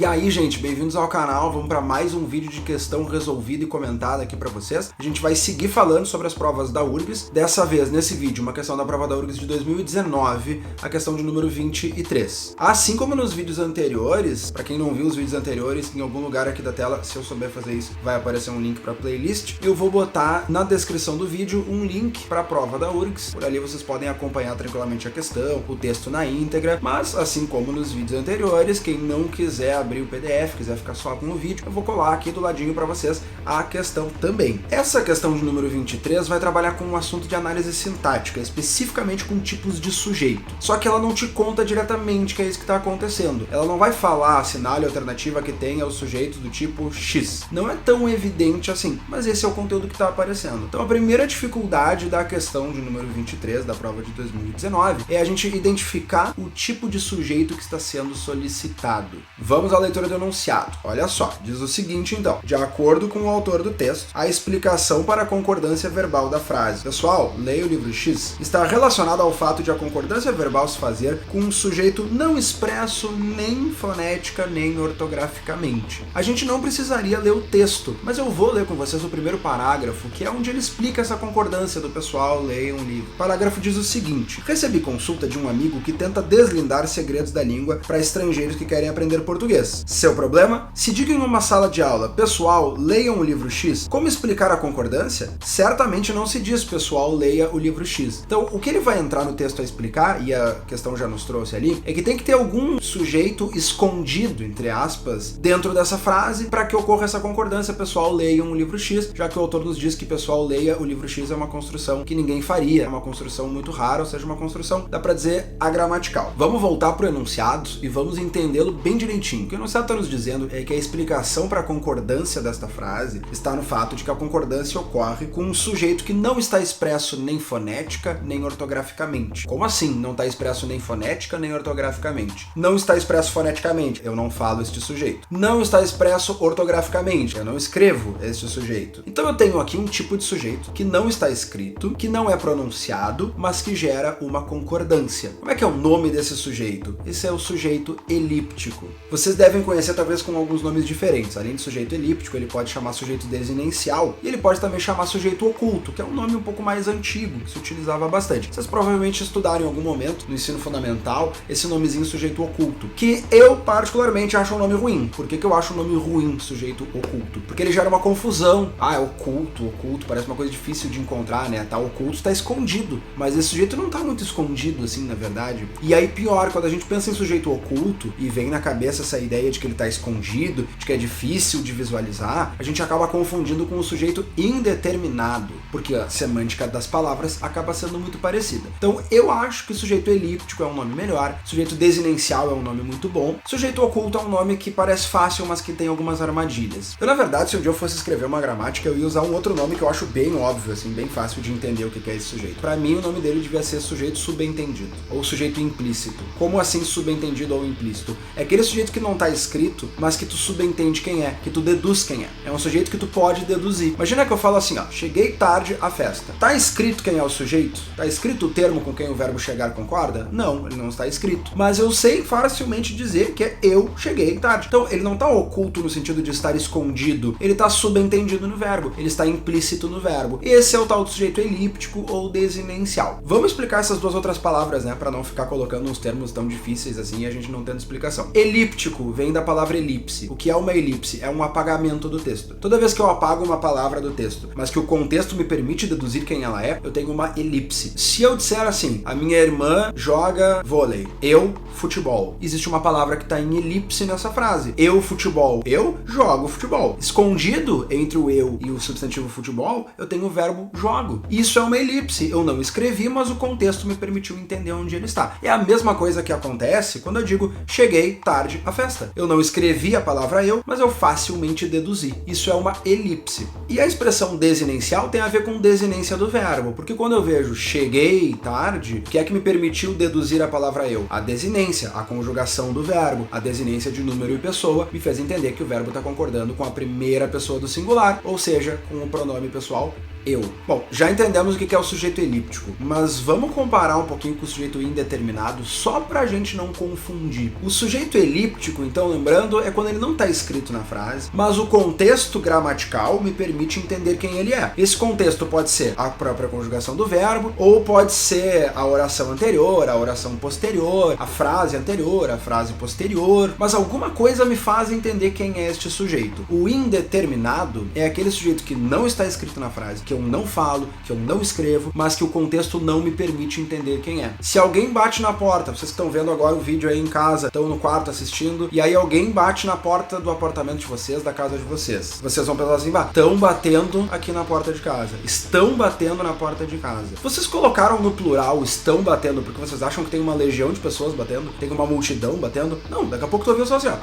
E aí, gente, bem-vindos ao canal, vamos para mais um vídeo de questão resolvida e comentada aqui para vocês. A gente vai seguir falando sobre as provas da URGS, dessa vez, nesse vídeo, uma questão da prova da URGS de 2019, a questão de número 23. Assim como nos vídeos anteriores, para quem não viu os vídeos anteriores, em algum lugar aqui da tela, se eu souber fazer isso, vai aparecer um link para playlist. Eu vou botar na descrição do vídeo um link para a prova da URGS, por ali vocês podem acompanhar tranquilamente a questão, o texto na íntegra, mas assim como nos vídeos anteriores, quem não quiser abrir o PDF, quiser ficar só com o vídeo, eu vou colar aqui do ladinho para vocês a questão também. Essa questão de número 23 vai trabalhar com um assunto de análise sintática, especificamente com tipos de sujeito. Só que ela não te conta diretamente que é isso que está acontecendo. Ela não vai falar a sinalha alternativa que tem ao sujeito do tipo X. Não é tão evidente assim, mas esse é o conteúdo que está aparecendo. Então a primeira dificuldade da questão de número 23 da prova de 2019 é a gente identificar o tipo de sujeito que está sendo solicitado. Vamos à leitura do enunciado. Olha só, diz o seguinte então: de acordo com o autor do texto, a explicação para a concordância verbal da frase "Pessoal, leia o livro X" está relacionada ao fato de a concordância verbal se fazer com um sujeito não expresso nem fonética nem ortograficamente. A gente não precisaria ler o texto, mas eu vou ler com vocês o primeiro parágrafo, que é onde ele explica essa concordância do "Pessoal, leia um livro". O parágrafo diz o seguinte: recebi consulta de um amigo que tenta deslindar segredos da língua para estrangeiros que querem aprender português. Seu problema? Se diga em uma sala de aula, "Pessoal, leiam o livro X", como explicar a concordância? Certamente não se diz "Pessoal, leia o livro X". Então, o que ele vai entrar no texto a explicar, e a questão já nos trouxe ali, é que tem que ter algum sujeito escondido, entre aspas, dentro dessa frase para que ocorra essa concordância, "Pessoal, leiam o livro X", já que o autor nos diz que "Pessoal, leia o livro X" é uma construção que ninguém faria, é uma construção muito rara, ou seja, uma construção, dá para dizer, agramatical. Vamos voltar para o enunciado e vamos entendê-lo bem direitinho. O que o enunciado está nos dizendo é que a explicação para a concordância desta frase está no fato de que a concordância ocorre com um sujeito que não está expresso nem fonética nem ortograficamente. Como assim não está expresso nem fonética nem ortograficamente? Não está expresso foneticamente, eu não falo este sujeito. Não está expresso ortograficamente, eu não escrevo este sujeito. Então eu tenho aqui um tipo de sujeito que não está escrito, que não é pronunciado, mas que gera uma concordância. Como é que é o nome desse sujeito? Esse é o sujeito elíptico. Vocês devem conhecer talvez com alguns nomes diferentes. Além de sujeito elíptico, ele pode chamar sujeito desinencial e ele pode também chamar sujeito oculto, que é um nome um pouco mais antigo, que se utilizava bastante. Vocês provavelmente estudaram em algum momento, no ensino fundamental, esse nomezinho sujeito oculto, que eu particularmente acho um nome ruim. Por que eu acho um nome ruim, sujeito oculto? Porque ele gera uma confusão. Ah, é oculto, parece uma coisa difícil de encontrar, né? Tá oculto, tá escondido. Mas esse sujeito não tá muito escondido assim, na verdade. E aí pior, quando a gente pensa em sujeito oculto e vem na cabeça essa ideia de que ele tá escondido, de que é difícil de visualizar, a gente acaba confundindo com o sujeito indeterminado, porque a semântica das palavras acaba sendo muito parecida. Então eu acho que sujeito elíptico é um nome melhor, sujeito desinencial é um nome muito bom, sujeito oculto é um nome que parece fácil, mas que tem algumas armadilhas. Eu, na verdade, se um dia eu fosse escrever uma gramática, eu ia usar um outro nome que eu acho bem óbvio, assim, bem fácil de entender o que é esse sujeito. Pra mim, o nome dele devia ser sujeito subentendido, ou sujeito implícito. Como assim subentendido ou implícito? É aquele sujeito que não tá escrito, mas que tu subentende quem é, que tu deduz quem é. É um sujeito que tu pode deduzir. Imagina que eu falo assim, ó, cheguei tarde à festa. Tá escrito quem é o sujeito? Tá escrito o termo com quem o verbo chegar concorda? Não, ele não está escrito. Mas eu sei facilmente dizer que é eu cheguei tarde. Então, ele não tá oculto no sentido de estar escondido, ele tá subentendido no verbo, ele está implícito no verbo. Esse é o tal do sujeito elíptico ou desinencial. Vamos explicar essas duas outras palavras, né, para não ficar colocando uns termos tão difíceis assim e a gente não tendo explicação. Elíptico vem da palavra elipse. O que é uma elipse? É um apagamento do texto. Toda vez que eu apago uma palavra do texto, mas que o contexto me permite deduzir quem ela é, eu tenho uma elipse. Se eu disser assim, a minha irmã joga vôlei, eu futebol, existe uma palavra que está em elipse nessa frase. Eu futebol, eu jogo futebol. Escondido entre o eu e o substantivo futebol, eu tenho o verbo jogo. Isso é uma elipse. Eu não escrevi, mas o contexto me permitiu entender onde ele está. É a mesma coisa que acontece quando eu digo cheguei tarde à festa. Eu não escrevi a palavra eu, mas eu facilmente deduzi. Isso é uma elipse. E a expressão desinencial tem a ver com desinência do verbo, porque quando eu vejo cheguei tarde, o que é que me permitiu deduzir a palavra eu? A desinência, a conjugação do verbo, a desinência de número e pessoa, me fez entender que o verbo está concordando com a primeira pessoa do singular, ou seja, com o pronome pessoal eu. Bom, já entendemos o que é o sujeito elíptico, mas vamos comparar um pouquinho com o sujeito indeterminado só pra gente não confundir. O sujeito elíptico, então, lembrando, é quando ele não está escrito na frase, mas o contexto gramatical me permite entender quem ele é. Esse contexto pode ser a própria conjugação do verbo, ou pode ser a oração anterior, a oração posterior, a frase anterior, a frase posterior, mas alguma coisa me faz entender quem é este sujeito. O indeterminado é aquele sujeito que não está escrito na frase, que eu não falo, que eu não escrevo, mas que o contexto não me permite entender quem é. Se alguém bate na porta, vocês que estão vendo agora o vídeo aí em casa, estão no quarto assistindo, e aí alguém bate na porta do apartamento de vocês, da casa de vocês. Vocês vão pensar assim, estão batendo aqui na porta de casa. Estão batendo na porta de casa. Vocês colocaram no plural estão batendo porque vocês acham que tem uma legião de pessoas batendo? Tem uma multidão batendo? Não, daqui a pouco tu ouviu só assim, ó.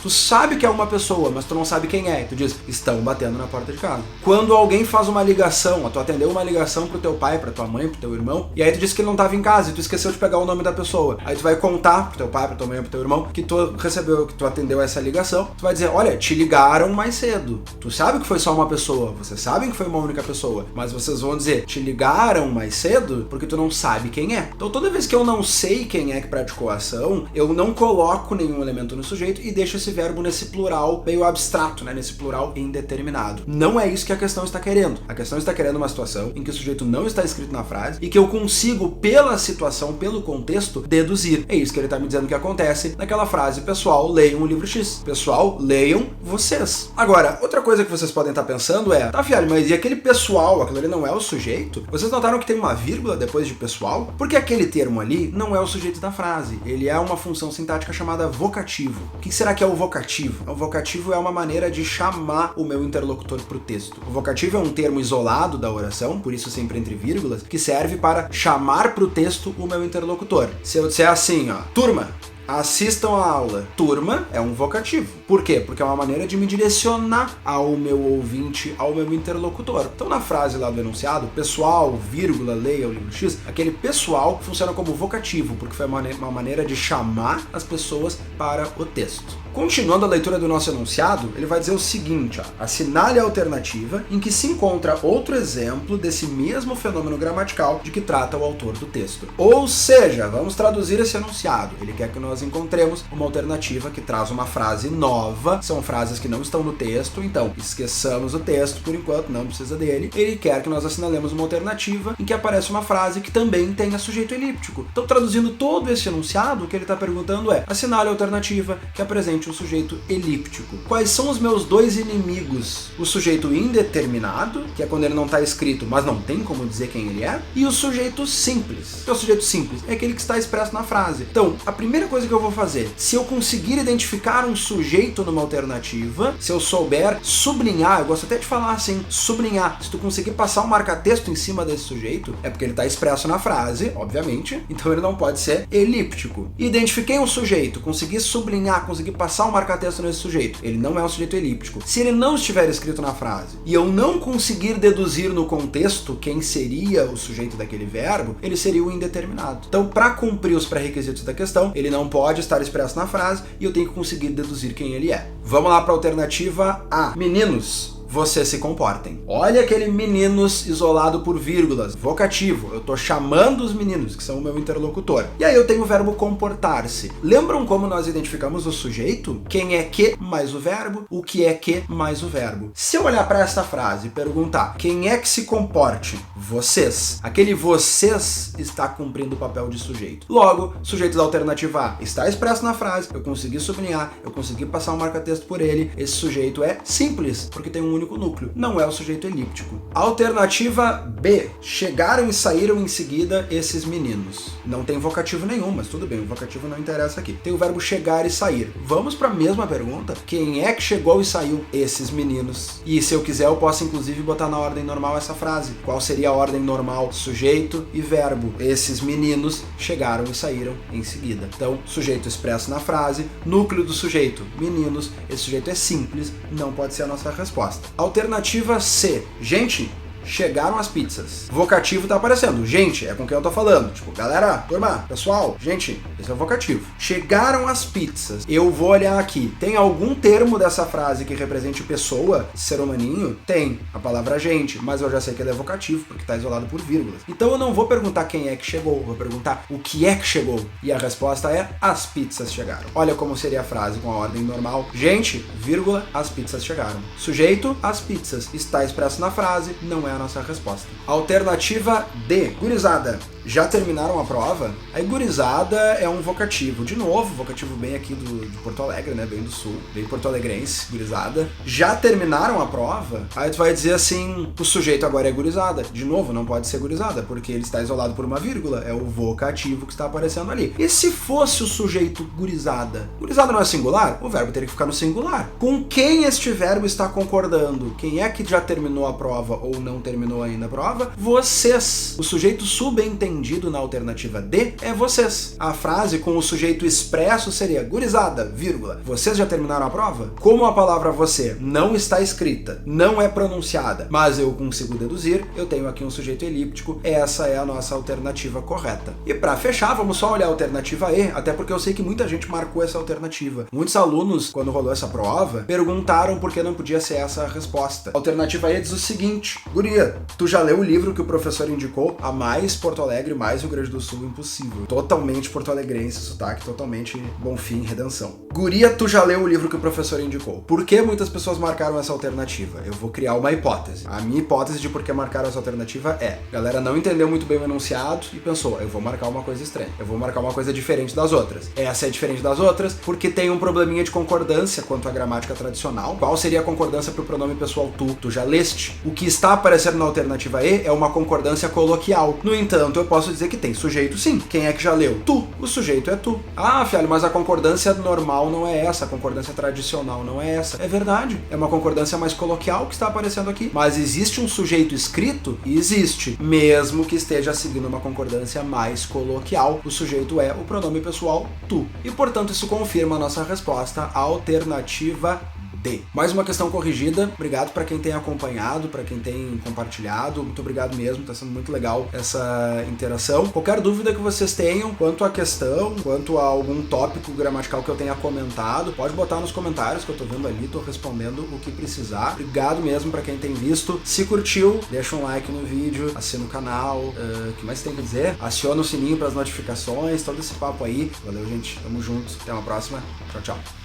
Tu sabe que é uma pessoa, mas tu não sabe quem é. E tu diz, estão batendo na porta de casa. Quando alguém faz uma ligação, tu atendeu uma ligação pro teu pai, pra tua mãe, pro teu irmão, e aí tu disse que ele não tava em casa, e tu esqueceu de pegar o nome da pessoa. Aí tu vai contar pro teu pai, pra tua mãe, pro teu irmão, que tu recebeu, que tu atendeu essa ligação. Tu vai dizer, olha, te ligaram mais cedo. Tu sabe que foi só uma pessoa, vocês sabem que foi uma única pessoa, mas vocês vão dizer, te ligaram mais cedo porque tu não sabe quem é. Então toda vez que eu não sei quem é que praticou a ação, eu não coloco nenhum elemento no sujeito e deixo esse verbo nesse plural meio abstrato, né? Nesse plural indeterminado. Não é isso que a questão está querendo. A questão está querendo uma situação em que o sujeito não está escrito na frase e que eu consigo, pela situação, pelo contexto, deduzir. É isso que ele está me dizendo que acontece naquela frase, pessoal, leiam o livro X. Pessoal, leiam vocês. Agora, outra coisa que vocês podem estar pensando é, tá, Fialho, mas e aquele pessoal, aquilo ali não é o sujeito? Vocês notaram que tem uma vírgula depois de pessoal? Porque aquele termo ali não é o sujeito da frase. Ele é uma função sintática chamada vocativo. O que será que é o vocativo? O vocativo é uma maneira de chamar o meu interlocutor para o texto. O vocativo é um termo isolado da oração, por isso sempre entre vírgulas, que serve para chamar para o texto o meu interlocutor. Se eu disser assim, ó, turma, assistam a aula. Turma é um vocativo. Por quê? Porque é uma maneira de me direcionar ao meu ouvinte, ao meu interlocutor. Então na frase lá do enunciado, pessoal, vírgula, leia o livro X, aquele pessoal funciona como vocativo, porque foi uma maneira de chamar as pessoas para o texto. Continuando a leitura do nosso enunciado, ele vai dizer o seguinte, ó, assinale a alternativa em que se encontra outro exemplo desse mesmo fenômeno gramatical de que trata o autor do texto. Ou seja, vamos traduzir esse enunciado. Ele quer que nós encontremos uma alternativa que traz uma frase nova, são frases que não estão no texto, então esqueçamos o texto por enquanto, não precisa dele. Ele quer que nós assinalemos uma alternativa em que aparece uma frase que também tenha sujeito elíptico. Então, traduzindo todo esse enunciado, o que ele está perguntando é, assinale a alternativa que apresente um sujeito elíptico. Quais são os meus dois inimigos? O sujeito indeterminado, que é quando ele não está escrito, mas não tem como dizer quem ele é, e o sujeito simples. O que é o sujeito simples? É aquele que está expresso na frase. Então, a primeira coisa que eu vou fazer, se eu conseguir identificar um sujeito numa alternativa, se eu souber sublinhar, eu gosto até de falar assim, sublinhar, se tu conseguir passar um marca-texto em cima desse sujeito, é porque ele está expresso na frase, obviamente, então ele não pode ser elíptico. Identifiquei um sujeito, consegui sublinhar, consegui passar um marca-texto nesse sujeito, ele não é um sujeito elíptico. Se ele não estiver escrito na frase e eu não conseguir deduzir no contexto quem seria o sujeito daquele verbo, ele seria o indeterminado. Então, para cumprir os pré-requisitos da questão, ele não pode estar expresso na frase e eu tenho que conseguir deduzir quem ele é. Vamos lá para a alternativa A. Meninos, vocês se comportem. Olha aquele meninos isolado por vírgulas, vocativo. Eu tô chamando os meninos, que são o meu interlocutor. E aí eu tenho o verbo comportar-se. Lembram como nós identificamos o sujeito? Quem é que mais o verbo? O que é que mais o verbo? Se eu olhar para essa frase e perguntar, quem é que se comporte? Vocês. Aquele vocês está cumprindo o papel de sujeito. Logo, sujeito da alternativa A está expresso na frase, eu consegui sublinhar, eu consegui passar um marca-texto por ele, esse sujeito é simples, porque tem um único núcleo, não é o sujeito elíptico. Alternativa B. Chegaram e saíram em seguida esses meninos. Não tem vocativo nenhum, mas tudo bem, o vocativo não interessa aqui. Tem o verbo chegar e sair. Vamos para a mesma pergunta. Quem é que chegou e saiu? Esses meninos. E se eu quiser, eu posso inclusive botar na ordem normal essa frase. Qual seria a ordem normal? Sujeito e verbo. Esses meninos chegaram e saíram em seguida. Então, sujeito expresso na frase, núcleo do sujeito, meninos. Esse sujeito é simples, não pode ser a nossa resposta. Alternativa C. Gente, chegaram as pizzas. Vocativo tá aparecendo. Gente, é com quem eu tô falando. Tipo, galera, turma, pessoal, gente, esse Esse é o vocativo. Chegaram as pizzas. Eu vou olhar aqui. Tem algum termo dessa frase que represente pessoa, ser humaninho? Tem. A palavra gente, mas eu já sei que ele é vocativo, porque está isolado por vírgulas. Então eu não vou perguntar quem é que chegou, vou perguntar o que é que chegou. E a resposta é: as pizzas chegaram. Olha como seria a frase com a ordem normal. Gente, vírgula, as pizzas chegaram. Sujeito, as pizzas. Está expresso na frase, não é a nossa resposta. Alternativa D. Gurizada, já terminaram a prova? Aí gurizada é um vocativo. De novo, vocativo bem aqui de Porto Alegre, né? Bem do sul, bem porto-alegrense, gurizada. Já terminaram a prova? Aí tu vai dizer assim, o sujeito agora é gurizada. De novo, não pode ser gurizada, porque ele está isolado por uma vírgula. É o vocativo que está aparecendo ali. E se fosse o sujeito gurizada? Gurizada não é singular? O verbo teria que ficar no singular. Com quem este verbo está concordando? Quem é que já terminou a prova ou não terminou ainda a prova? Vocês. O sujeito subentendido na alternativa D é vocês. A frase com o sujeito expresso seria gurizada, vírgula. Vocês já terminaram a prova? Como a palavra você não está escrita, não é pronunciada, mas eu consigo deduzir, eu tenho aqui um sujeito elíptico, essa é a nossa alternativa correta. E para fechar, vamos só olhar a alternativa E, até porque eu sei que muita gente marcou essa alternativa. Muitos alunos, quando rolou essa prova, perguntaram por que não podia ser essa a resposta. A alternativa E diz o seguinte: guria, tu já leu o livro que o professor indicou? A mais Porto Alegre, mais Rio Grande do Sul impossível. Totalmente porto-alegrense, sotaque totalmente Bonfim, Redenção. Guria, tu já leu o livro que o professor indicou? Por que muitas pessoas marcaram essa alternativa? Eu vou criar uma hipótese. A minha hipótese de por que marcaram essa alternativa é: a galera não entendeu muito bem o enunciado e pensou, eu vou marcar uma coisa estranha, eu vou marcar uma coisa diferente das outras. Essa é diferente das outras porque tem um probleminha de concordância quanto à gramática tradicional. Qual seria a concordância para o pronome pessoal tu? Tu já leste. O que está aparecendo na alternativa E é uma concordância coloquial. No entanto, eu posso dizer que tem sujeito sim. Quem é que já leu? Tu. O sujeito é tu. Ah, filho, mas a concordância normal não é essa, a concordância tradicional não é essa. É verdade. É uma concordância mais coloquial que está aparecendo aqui. Mas existe um sujeito escrito? Existe. Mesmo que esteja seguindo uma concordância mais coloquial, o sujeito é o pronome pessoal tu. E, portanto, isso confirma a nossa resposta, a alternativa D. Mais uma questão corrigida. Obrigado para quem tem acompanhado, para quem tem compartilhado. Muito obrigado mesmo, está sendo muito legal essa interação. Qualquer dúvida que vocês tenham quanto à questão, quanto a algum tópico gramatical que eu tenha comentado, pode botar nos comentários que eu tô vendo ali, tô respondendo o que precisar. Obrigado mesmo para quem tem visto. Se curtiu, deixa um like no vídeo, assina o canal, o que mais tem que dizer? Aciona o sininho para as notificações, todo esse papo aí. Valeu, gente. Tamo junto. Até uma próxima. Tchau, tchau.